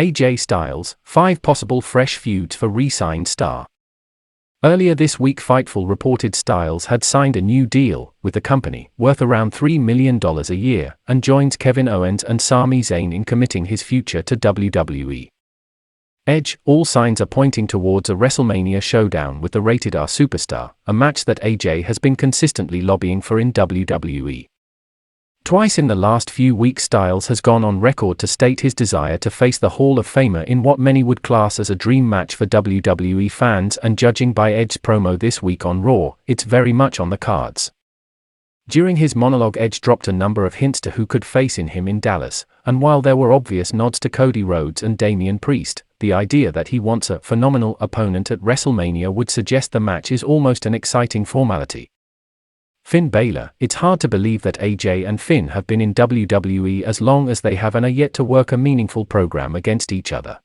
AJ Styles, 5 possible fresh feuds for re-signed star. Earlier this week Fightful reported Styles had signed a new deal with the company, worth around $3 million a year, and joins Kevin Owens and Sami Zayn in committing his future to WWE. Edge, all signs are pointing towards a WrestleMania showdown with the Rated R superstar, a match that AJ has been consistently lobbying for in WWE. Twice in the last few weeks Styles has gone on record to state his desire to face the Hall of Famer in what many would class as a dream match for WWE fans, and judging by Edge's promo this week on Raw, it's very much on the cards. During his monologue Edge dropped a number of hints to who could face him in Dallas, and while there were obvious nods to Cody Rhodes and Damian Priest, the idea that he wants a phenomenal opponent at WrestleMania would suggest the match is almost an exciting formality. Finn Balor, it's hard to believe that AJ and Finn have been in WWE as long as they have and are yet to work a meaningful program against each other.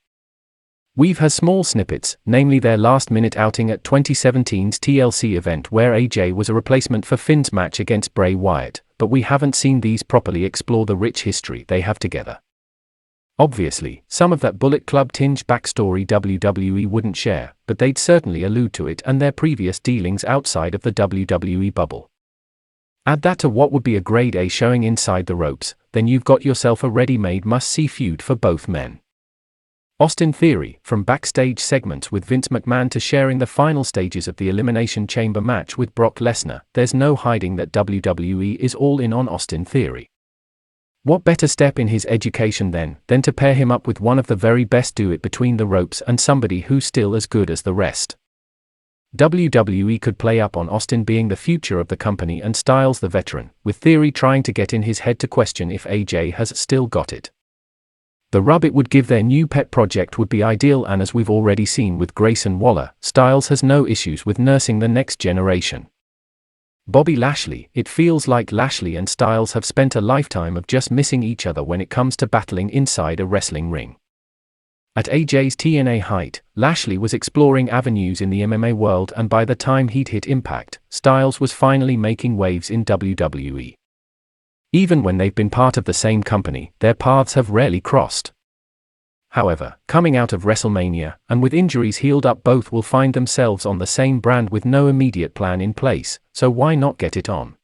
We've had small snippets, namely their last-minute outing at 2017's TLC event where AJ was a replacement for Finn's match against Bray Wyatt, but we haven't seen these properly explore the rich history they have together. Obviously, some of that Bullet Club-tinged backstory WWE wouldn't share, but they'd certainly allude to it and their previous dealings outside of the WWE bubble. Add that to what would be a grade A showing inside the ropes, then you've got yourself a ready-made must-see feud for both men. Austin Theory, from backstage segments with Vince McMahon to sharing the final stages of the Elimination Chamber match with Brock Lesnar, there's no hiding that WWE is all in on Austin Theory. What better step in his education then, than to pair him up with one of the very best do it between the ropes and somebody who's still as good as the rest. WWE could play up on Austin being the future of the company and Styles the veteran, with Theory trying to get in his head to question if AJ has still got it. The rub it would give their new pet project would be ideal, and as we've already seen with Grayson Waller, Styles has no issues with nursing the next generation. Bobby Lashley, it feels like Lashley and Styles have spent a lifetime of just missing each other when it comes to battling inside a wrestling ring. At AJ's TNA height, Lashley was exploring avenues in the MMA world, and by the time he'd hit Impact, Styles was finally making waves in WWE. Even when they've been part of the same company, their paths have rarely crossed. However, coming out of WrestleMania, and with injuries healed up, both will find themselves on the same brand with no immediate plan in place, so why not get it on?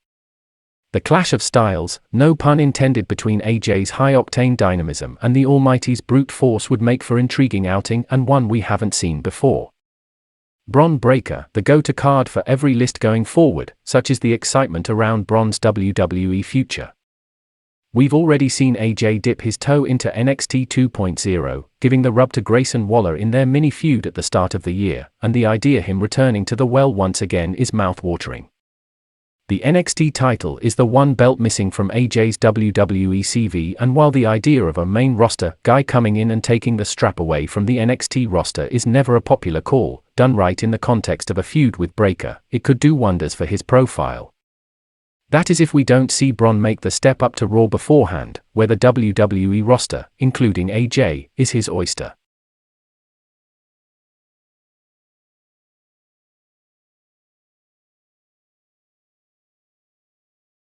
The clash of styles, no pun intended, between AJ's high-octane dynamism and the Almighty's brute force would make for intriguing outing, and one we haven't seen before. Bron Breakker, the go-to card for every list going forward, such is the excitement around Bron's WWE future. We've already seen AJ dip his toe into NXT 2.0, giving the rub to Grayson Waller in their mini-feud at the start of the year, and the idea him returning to the well once again is mouth-watering. The NXT title is the one belt missing from AJ's WWE CV, and while the idea of a main roster guy coming in and taking the strap away from the NXT roster is never a popular call, done right in the context of a feud with Breakker, it could do wonders for his profile. That is if we don't see Bron make the step up to Raw beforehand, where the WWE roster, including AJ, is his oyster.